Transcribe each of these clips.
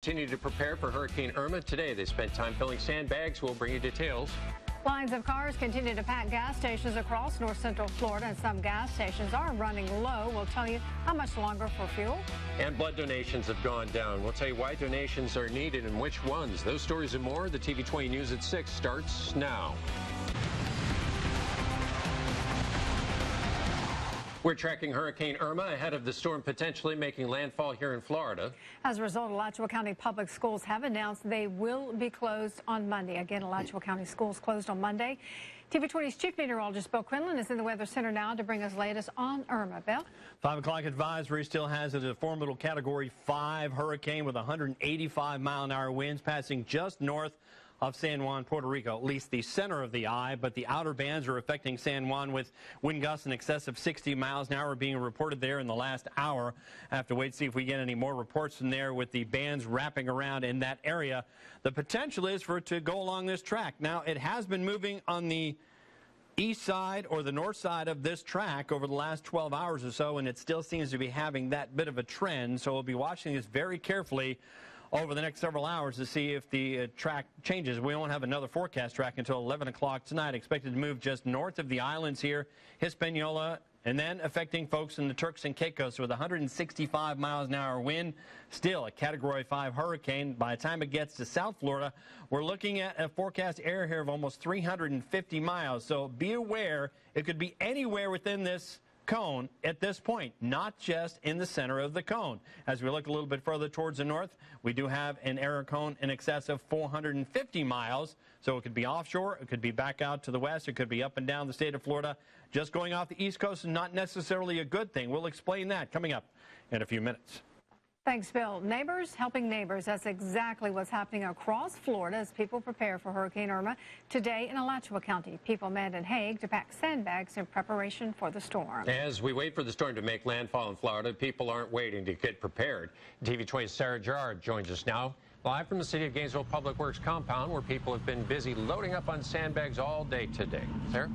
Continue to prepare for Hurricane Irma. Today, they spent time filling sandbags. We'll bring you details. Lines of cars continue to pack gas stations across north central Florida, and some gas stations are running low. We'll tell you how much longer for fuel. And blood donations have gone down. We'll tell you why donations are needed and which ones. Those stories and more. The TV 20 News at 6 starts now. We're tracking Hurricane Irma ahead of the storm potentially making landfall here in Florida. As a result, Alachua County Public Schools have announced they will be closed on Monday. Again, Alachua County Schools closed on Monday. TV 20's Chief Meteorologist Bill Quinlan is in the Weather Center now to bring us latest on Irma. Bill? 5 o'clock advisory still has it a formidable Category 5 hurricane with 185-mile-an-hour winds passing just north of San Juan, Puerto Rico, at least the center of the eye, but the outer bands are affecting San Juan with wind gusts in excess of 60 miles an hour being reported there in the last hour. I have to wait to see if we get any more reports from there with the bands wrapping around in that area. The potential is for it to go along this track. Now, it has been moving on the east side or the north side of this track over the last 12 hours or so, and it still seems to be having that bit of a trend, so we'll be watching this very carefully over the next several hours to see if the track changes. We won't have another forecast track until 11 o'clock tonight. Expected to move just north of the islands here, Hispaniola, and then affecting folks in the Turks and Caicos with 165 miles an hour wind. Still a Category 5 hurricane. By the time it gets to South Florida, we're looking at a forecast area here of almost 350 miles. So be aware, it could be anywhere within this cone at this point, not just in the center of the cone. As we look a little bit further towards the north, we do have an air cone in excess of 450 miles, so it could be offshore, it could be back out to the west, it could be up and down the state of Florida. Just going off the east coast is not necessarily a good thing. We'll explain that coming up in a few minutes. Thanks, Bill. Neighbors helping neighbors. That's exactly what's happening across Florida as people prepare for Hurricane Irma. Today in Alachua County, people met in Hague to pack sandbags in preparation for the storm. As we wait for the storm to make landfall in Florida, people aren't waiting to get prepared. TV 20's Sarah Gerard joins us now, live from the City of Gainesville Public Works compound, where people have been busy loading up on sandbags all day today. Sarah?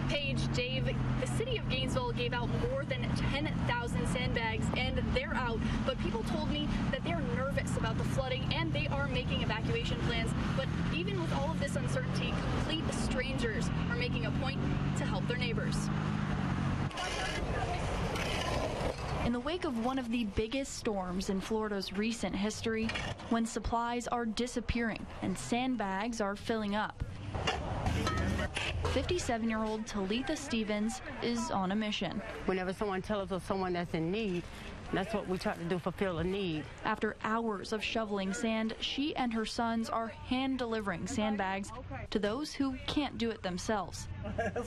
Paige, Dave, the City of Gainesville gave out more than 10,000 sandbags, and they're out. But people told me that they're nervous about the flooding, and they are making evacuation plans. But even with all of this uncertainty, complete strangers are making a point to help their neighbors. In the wake of one of the biggest storms in Florida's recent history, when supplies are disappearing and sandbags are filling up, 57-year-old Talitha Stevens is on a mission. Whenever someone tells us of someone that's in need, that's what we try to do, fulfill a need. After hours of shoveling sand, she and her sons are hand-delivering sandbags to those who can't do it themselves.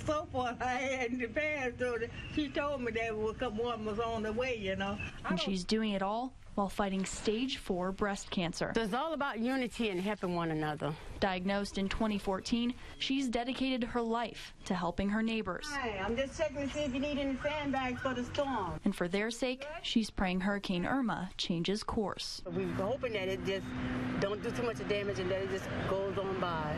So far, I had in the past, so she told me that one was on the way, you know. And she's doing it all while fighting stage 4 breast cancer. So it's all about unity and helping one another. Diagnosed in 2014, she's dedicated her life to helping her neighbors. Hi, I'm just checking to see if you need any sandbags for the storm. And for their sake, she's praying Hurricane Irma changes course. We're hoping that it just don't do too much damage and that it just goes on by.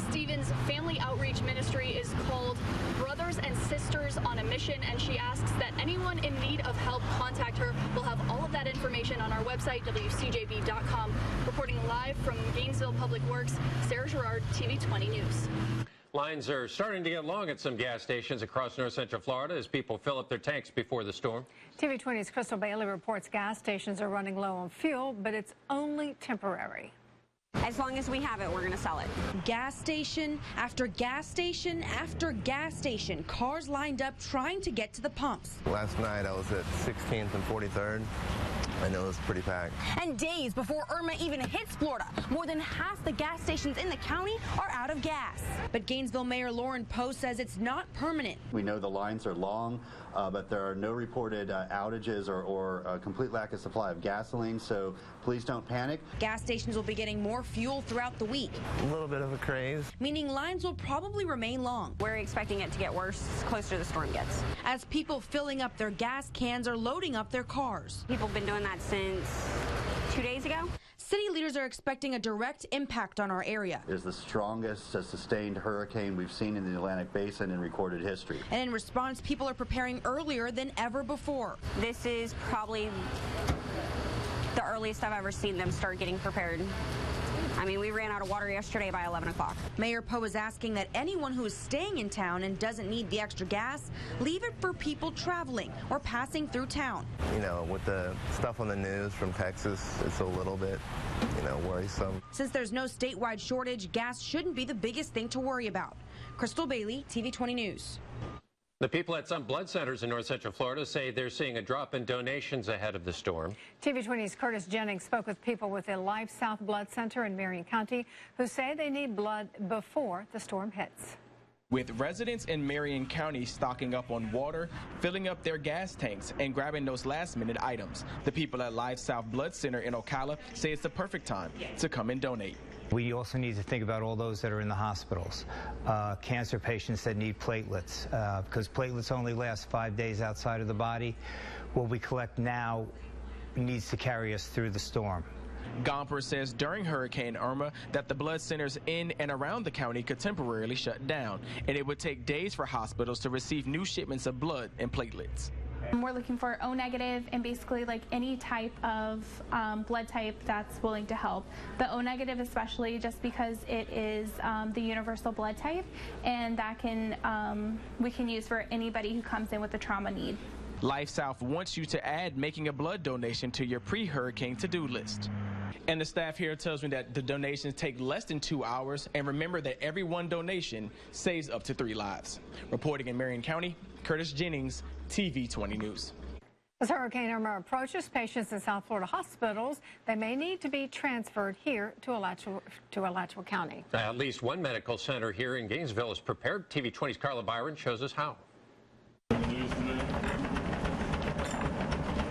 Stevens' family outreach ministry is called Brothers and Sisters on a Mission, and she asks that anyone in need of help contact her. We'll have all of that information on our website, WCJB.com. Reporting live from Gainesville Public Works, Sarah Gerard, TV 20 News. Lines are starting to get long at some gas stations across north central Florida as people fill up their tanks before the storm. TV 20's Crystal Bailey reports gas stations are running low on fuel, but it's only temporary. As long as we have it, we're going to sell it. Gas station after gas station after gas station. Cars lined up trying to get to the pumps. Last night I was at 16th and 43rd. I know it was pretty packed. And days before Irma even hits Florida, more than half the gas stations in the county are out of gas. But Gainesville Mayor Lauren Poe says it's not permanent. We know the lines are long, but there are no reported outages or a complete lack of supply of gasoline, so please don't panic. Gas stations will be getting more fuel throughout the week. A little bit of a craze. Meaning lines will probably remain long. We're expecting it to get worse the closer the storm gets. As people filling up their gas cans are loading up their cars. People have been doing that since 2 days ago. city leaders are expecting a direct impact on our area. It is the strongest sustained hurricane we've seen in the Atlantic Basin in recorded history. And in response, people are preparing earlier than ever before. This is probably the earliest I've ever seen them start getting prepared. I mean, we ran out of water yesterday by 11 o'clock. Mayor Poe is asking that anyone who is staying in town and doesn't need the extra gas, leave it for people traveling or passing through town. You know, with the stuff on the news from Texas, it's a little bit, worrisome. Since there's no statewide shortage, gas shouldn't be the biggest thing to worry about. Crystal Bailey, TV 20 News. The people at some blood centers in North Central Florida say they're seeing a drop in donations ahead of the storm. TV 20's Curtis Jennings spoke with people with the Life South Blood Center in Marion County who say they need blood before the storm hits. With residents in Marion County stocking up on water, filling up their gas tanks, and grabbing those last-minute items, the people at Life South Blood Center in Ocala say it's the perfect time to come and donate. We also need to think about all those that are in the hospitals, cancer patients that need platelets, because platelets only last 5 days outside of the body. What we collect now needs to carry us through the storm. Gomper says during Hurricane Irma that the blood centers in and around the county could temporarily shut down, and it would take days for hospitals to receive new shipments of blood and platelets. We're looking for O negative and basically like any type of blood type that's willing to help. The O negative especially just because it is the universal blood type, and that we can use for anybody who comes in with a trauma need. Life South wants you to add making a blood donation to your pre-hurricane to-do list. And the staff here tells me that the donations take less than 2 hours, and remember that every one donation saves up to 3 lives. Reporting in Marion County, Curtis Jennings, TV 20 News. As Hurricane Irma approaches, patients in South Florida hospitals, they may need to be transferred here to Alachua County. At least one medical center here in Gainesville is prepared. TV 20's Carla Byron shows us how.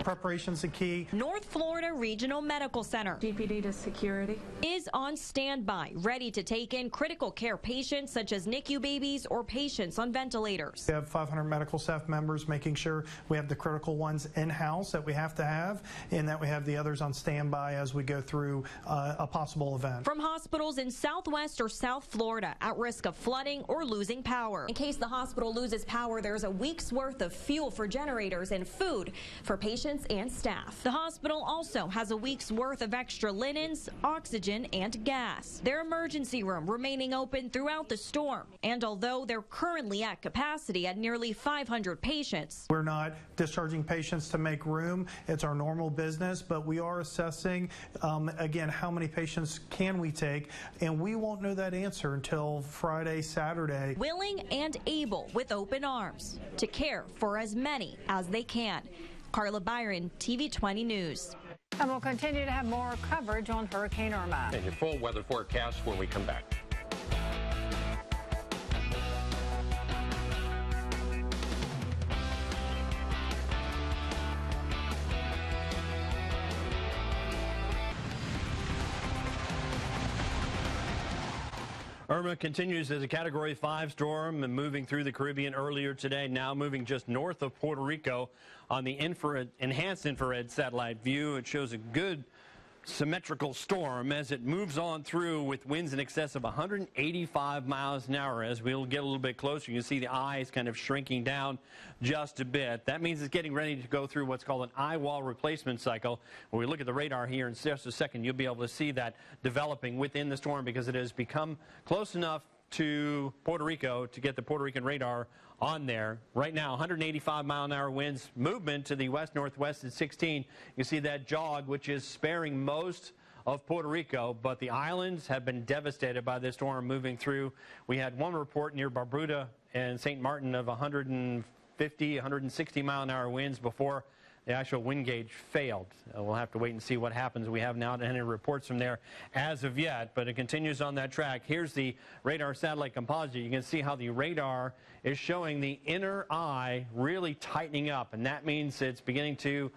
Preparation's the key. North Florida Regional Medical Center, DPD to security, is on standby, ready to take in critical care patients such as NICU babies or patients on ventilators. We have 500 medical staff members making sure we have the critical ones in-house that we have to have, and that we have the others on standby as we go through a possible event. From hospitals in Southwest or South Florida at risk of flooding or losing power. In case the hospital loses power, there's a week's worth of fuel for generators and food for patients and staff. The hospital also has a week's worth of extra linens, oxygen, and gas. Their emergency room remaining open throughout the storm. And although they're currently at capacity at nearly 500 patients. We're not discharging patients to make room. It's our normal business, but we are assessing, again, how many patients can we take, and we won't know that answer until Friday, Saturday. Willing and able with open arms to care for as many as they can. Carla Byron, TV 20 News. And we'll continue to have more coverage on Hurricane Irma. And your full weather forecast when we come back. Irma continues as a Category 5 storm and moving through the Caribbean earlier today, now moving just north of Puerto Rico on the enhanced infrared satellite view. It shows a good symmetrical storm as it moves on through with winds in excess of 185 miles an hour. As we'll get a little bit closer, you can see the eye is kind of shrinking down just a bit. That means it's getting ready to go through what's called an eye wall replacement cycle. When we look at the radar here in just a second, you'll be able to see that developing within the storm because it has become close enough to Puerto Rico to get the Puerto Rican radar on there. Right now, 185 mile an hour winds, movement to the west-northwest at 16. You see that jog, which is sparing most of Puerto Rico, but the islands have been devastated by this storm moving through. We had one report near Barbuda and St. Martin of 150, 160 mile an hour winds before the actual wind gauge failed. We'll have to wait and see what happens. We have not any reports from there as of yet, but it continues on that track. Here's the radar satellite composite. You can see how the radar is showing the inner eye really tightening up, and that means it's beginning to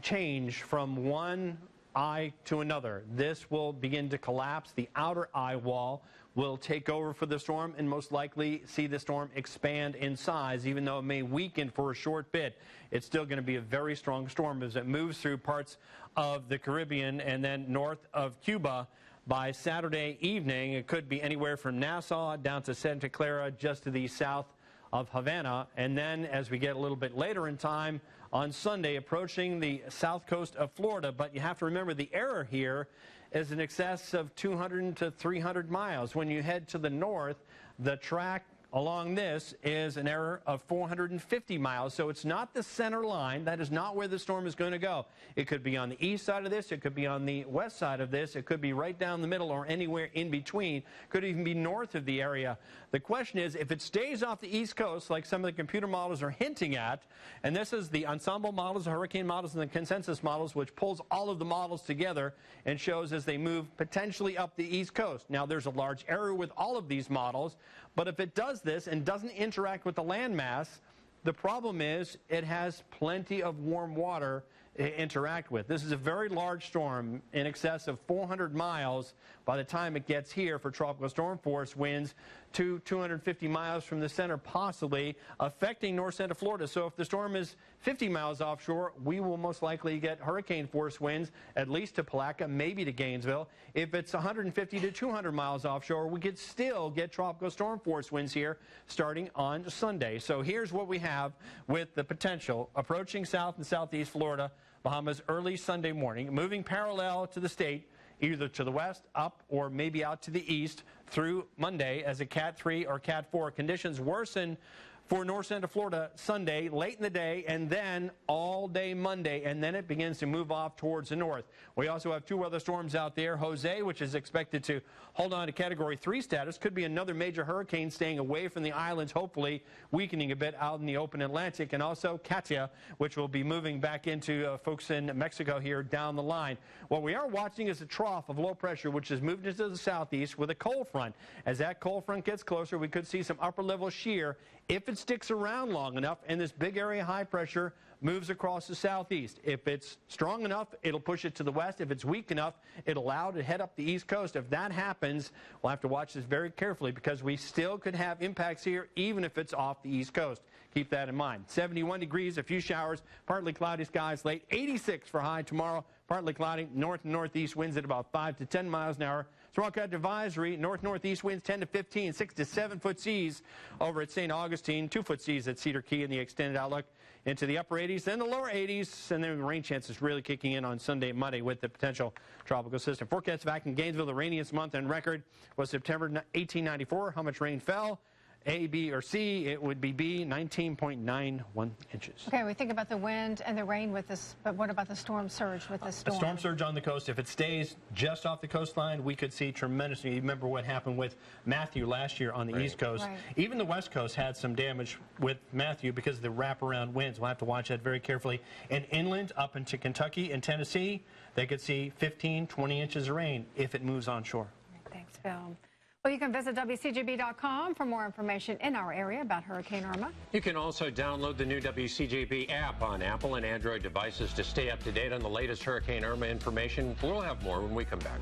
change from one eye to another. This will begin to collapse the outer eye wall, will take over for the storm and most likely see the storm expand in size. Even though it may weaken for a short bit, it's still going to be a very strong storm as it moves through parts of the Caribbean and then north of Cuba. By Saturday evening, it could be anywhere from Nassau down to Santa Clara, just to the south of Havana. And then as we get a little bit later in time, on Sunday, approaching the south coast of Florida. But you have to remember the error here is in excess of 200 to 300 miles. When you head to the north, the track along this is an error of 450 miles. So it's not the center line. That is not where the storm is going to go. It could be on the east side of this. It could be on the west side of this. It could be right down the middle or anywhere in between. Could even be north of the area. The question is, if it stays off the east coast, like some of the computer models are hinting at, and this is the ensemble models, the hurricane models, and the consensus models, which pulls all of the models together and shows as they move potentially up the east coast. Now, there's a large error with all of these models, but if it does this and doesn't interact with the landmass, the problem is it has plenty of warm water to interact with. This is a very large storm in excess of 400 miles by the time it gets here for tropical storm force winds to 250 miles from the center, possibly affecting north central Florida. So if the storm is 50 miles offshore, we will most likely get hurricane force winds at least to Palatka, maybe to Gainesville. If it's 150 to 200 miles offshore, we could still get tropical storm force winds here starting on Sunday. So here's what we have with the potential approaching south and southeast Florida, Bahamas early Sunday morning, moving parallel to the state, either to the west, up, or maybe out to the east through Monday as a Cat 3 or Cat 4. Conditions worsen for north central Florida Sunday, late in the day, and then all day Monday, and then it begins to move off towards the north. We also have two other storms out there. Jose, which is expected to hold on to Category 3 status, could be another major hurricane staying away from the islands, hopefully weakening a bit out in the open Atlantic, and also Katia, which will be moving back into folks in Mexico here down the line. What we are watching is a trough of low pressure, which has moved into the southeast with a cold front. As that cold front gets closer, we could see some upper-level shear if it sticks around long enough and this big area high pressure moves across the southeast. If it's strong enough, it'll push it to the west. If it's weak enough, it'll allow it to head up the east coast. If that happens, we'll have to watch this very carefully because we still could have impacts here even if it's off the east coast. Keep that in mind. 71 degrees, a few showers, partly cloudy skies late. 86 for high tomorrow, partly cloudy. North and northeast winds at about 5 to 10 miles an hour. Strong cut advisory, north-northeast winds 10 to 15, 6 to 7 foot seas over at St. Augustine, 2 foot seas at Cedar Key in the extended outlook into the upper 80s, then the lower 80s, and then the rain chances really kicking in on Sunday and Monday with the potential tropical system. Forecast back in Gainesville, the rainiest month on record was September 1894. How much rain fell? A, B, or C, it would be B, 19.91 inches. Okay, we think about the wind and the rain with this, but what about the storm surge with this storm? A storm surge on the coast. If it stays just off the coastline, we could see tremendous. You remember what happened with Matthew last year on the East Coast. Right. Even the West Coast had some damage with Matthew because of the wraparound winds. We'll have to watch that very carefully. And inland up into Kentucky and Tennessee, they could see 15, 20 inches of rain if it moves onshore. Thanks, Bill. Well, you can visit WCJB.com for more information in our area about Hurricane Irma. You can also download the new WCJB app on Apple and Android devices to stay up to date on the latest Hurricane Irma information. We'll have more when we come back.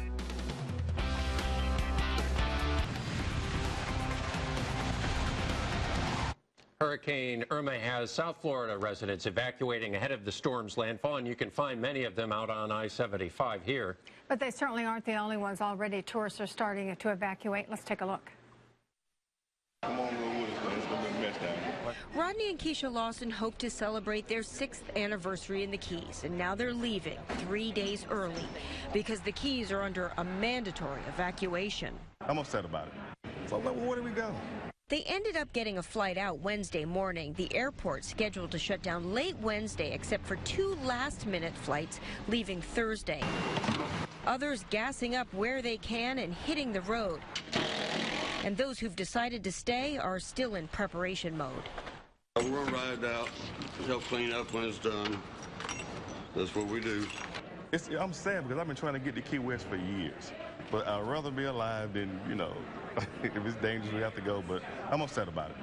Hurricane Irma has South Florida residents evacuating ahead of the storm's landfall, and you can find many of them out on I-75 here. But they certainly aren't the only ones. Already tourists are starting to evacuate. Let's take a look. Come on, roll with us, man. It's going to be a mess down here. Rodney and Keisha Lawson hope to celebrate their 6th anniversary in the Keys, and now they're leaving 3 days early because the Keys are under a mandatory evacuation. I'm upset about it. So where do we go? They ended up getting a flight out Wednesday morning. The airport scheduled to shut down late Wednesday, except for 2 last-minute flights leaving Thursday. Others gassing up where they can and hitting the road. And those who've decided to stay are still in preparation mode. We're going to ride out, help clean up when it's done. That's what we do. I'm sad because I've been trying to get to Key West for years. But I'd rather be alive than, you know, if it's dangerous, we have to go. But I'm upset about it.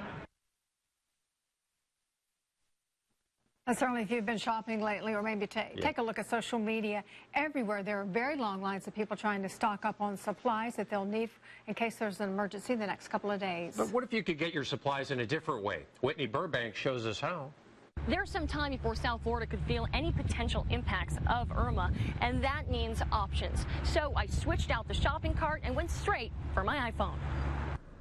Certainly, if you've been shopping lately, or maybe take a look at social media, everywhere there are very long lines of people trying to stock up on supplies that they'll need in case there's an emergency the next couple of days. But what if you could get your supplies in a different way? Whitney Burbank shows us how. There's some time before South Florida could feel any potential impacts of Irma, and that means options. So I switched out the shopping cart and went straight for my iPhone.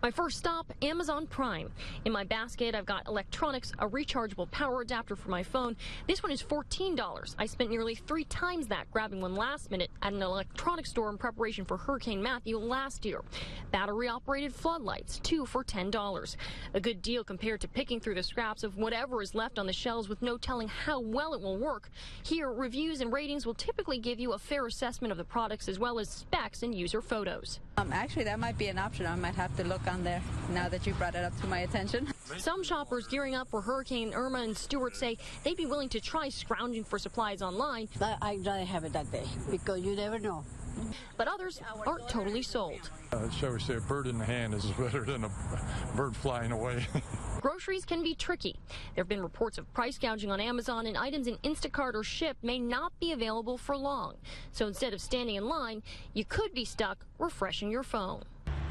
My first stop, Amazon Prime. In my basket, I've got electronics, a rechargeable power adapter for my phone. This one is $14. I spent nearly 3 times that grabbing one last minute at an electronics store in preparation for Hurricane Matthew last year. Battery-operated floodlights, 2 for $10. A good deal compared to picking through the scraps of whatever is left on the shelves with no telling how well it will work. Here, reviews and ratings will typically give you a fair assessment of the products as well as specs and user photos. Actually, that might be an option. I might have to look on there now that you brought it up to my attention. Some shoppers gearing up for Hurricane Irma and Stewart say they'd be willing to try scrounging for supplies online. I'd rather have it that day because you never know. But others aren't totally sold. Shall we say a bird in the hand is better than a bird flying away. Groceries can be tricky. There have been reports of price gouging on Amazon, and items in Instacart or Shipt may not be available for long. So instead of standing in line, you could be stuck refreshing your phone.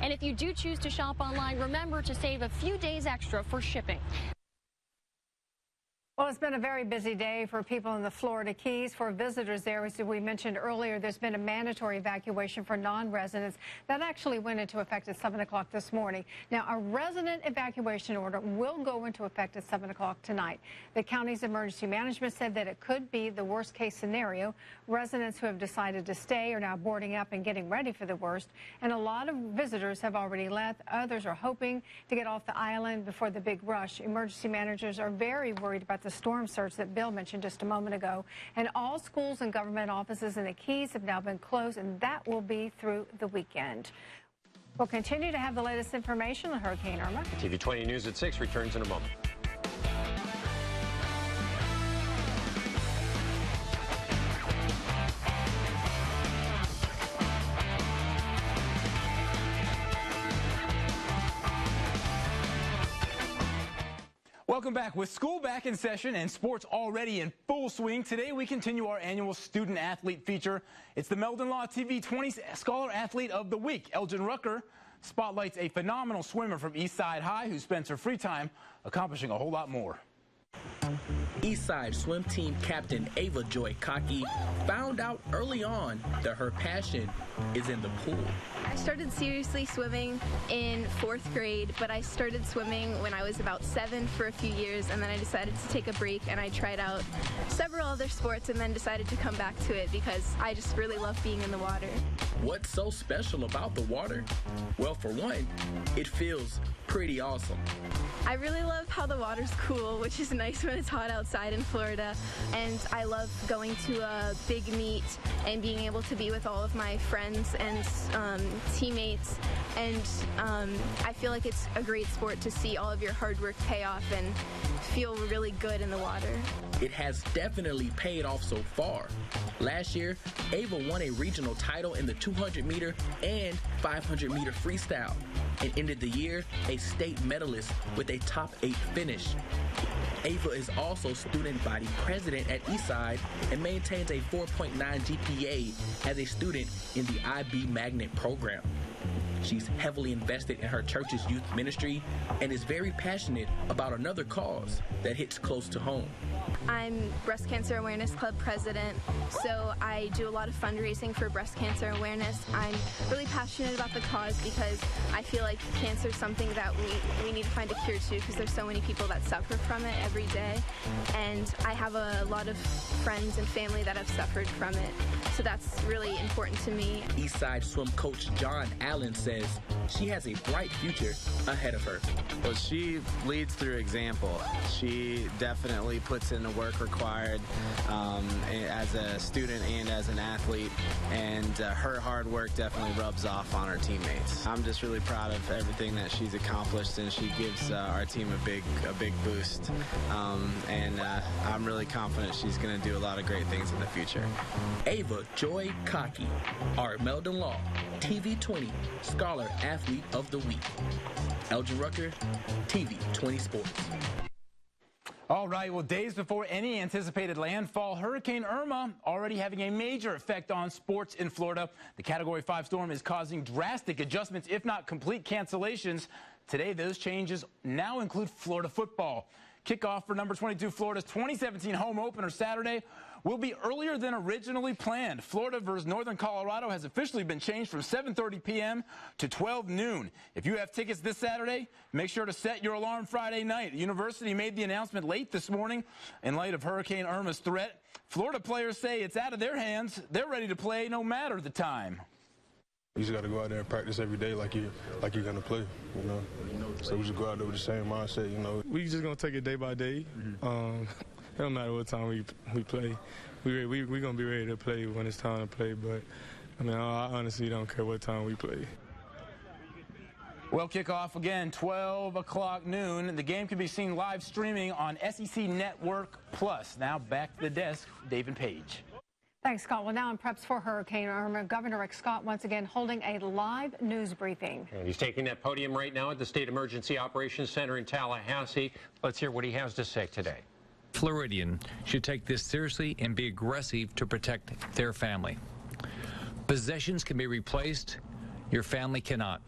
And if you do choose to shop online, remember to save a few days extra for shipping. Well, it's been a very busy day for people in the Florida Keys. For visitors there, as we mentioned earlier, there's been a mandatory evacuation for non-residents. That actually went into effect at 7 o'clock this morning. Now, a resident evacuation order will go into effect at 7 o'clock tonight. The county's emergency management said that it could be the worst-case scenario. Residents who have decided to stay are now boarding up and getting ready for the worst. And a lot of visitors have already left. Others are hoping to get off the island before the big rush. Emergency managers are very worried about the storm surge that Bill mentioned just a moment ago. And all schools and government offices in the Keys have now been closed, and that will be through the weekend. We'll continue to have the latest information on Hurricane Irma. TV 20 News at 6 returns in a moment. Welcome back. With school back in session and sports already in full swing, today we continue our annual student athlete feature. It's the Meldon Law TV 20 Scholar Athlete of the Week. Elgin Rucker spotlights a phenomenal swimmer from Eastside High who spends her free time accomplishing a whole lot more. Eastside swim team captain Ava Joy Cocky found out early on that her passion is in the pool. I started seriously swimming in 4th grade, but I started swimming when I was about 7 for a few years, and then I decided to take a break and I tried out several other sports and then decided to come back to it because I just really love being in the water. What's so special about the water? Well, for one, it feels pretty awesome. I really love how the water's cool, which is nice when it's hot outside in Florida, and I love going to a big meet and being able to be with all of my friends and teammates, and I feel like it's a great sport to see all of your hard work pay off and feel really good in the water. It has definitely paid off so far. Last year, Ava won a regional title in the 200-meter and 500-meter freestyle and ended the year a state medalist with a top 8 finish. Ava is also student body president at Eastside and maintains a 4.9 GPA as a student in the IB Magnet program. She's heavily invested in her church's youth ministry and is very passionate about another cause that hits close to home. I'm Breast Cancer Awareness Club president, so I do a lot of fundraising for breast cancer awareness. I'm really passionate about the cause because I feel like cancer is something that we need to find a cure to because there's so many people that suffer from it every day, and I have a lot of friends and family that have suffered from it, so that's really important to me. Eastside swim coach John Allen says she has a bright future ahead of her. Well, she leads through example. She definitely puts in the work required as a student and as an athlete, and her hard work definitely rubs off on her teammates. I'm just really proud of everything that she's accomplished, and she gives our team a big boost, and I'm really confident she's going to do a lot of great things in the future. Ava Joy Cocky, our Meldon Law TV 20 Scholar Athlete of the Week. Elgin Rucker, TV 20 Sports. All right, well, days before any anticipated landfall, Hurricane Irma already having a major effect on sports in Florida. The Category 5 storm is causing drastic adjustments, if not complete cancellations. Today, those changes now include Florida football. Kickoff for number 22 Florida's 2017 home opener Saturday will be earlier than originally planned. Florida versus Northern Colorado has officially been changed from 7:30 p.m. to 12 noon. If you have tickets this Saturday, make sure to set your alarm Friday night. The university made the announcement late this morning in light of Hurricane Irma's threat. Florida players say it's out of their hands. They're ready to play no matter the time. You just got to go out there and practice every day like you're going to play, you know. So we just go out there with the same mindset, you know. We just going to take it day by day. It don't matter what time we play. We're going to be ready to play when it's time to play, but, I mean, I honestly don't care what time we play. Well, kickoff again, 12 o'clock noon. The game can be seen live streaming on SEC Network Plus. Now back to the desk, David Page. Thanks, Scott. Well, now in preps for Hurricane Irma, Governor Rick Scott once again holding a live news briefing. And he's taking that podium right now at the State Emergency Operations Center in Tallahassee. Let's hear what he has to say today. Floridian should take this seriously and be aggressive to protect their family. Possessions can be replaced. Your family cannot.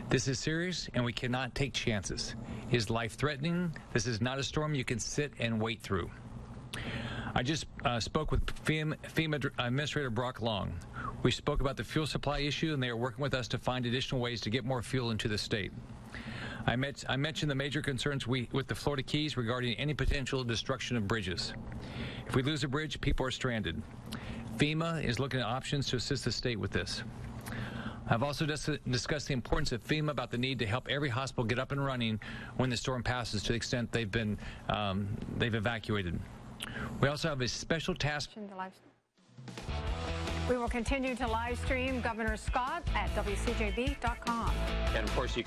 This is serious, and we cannot take chances. It is life-threatening. This is not a storm you can sit and wait through. I just spoke with FEMA Administrator Brock Long. We spoke about the fuel supply issue, and they are working with us to find additional ways to get more fuel into the state. I mentioned the major concerns with the Florida Keys regarding any potential destruction of bridges. If we lose a bridge, people are stranded. FEMA is looking at options to assist the state with this. I've also discussed the importance of FEMA about the need to help every hospital get up and running when the storm passes to the extent they've evacuated. We also have a special task. We will continue to live stream Governor Scott at WCJB.com. And of course, you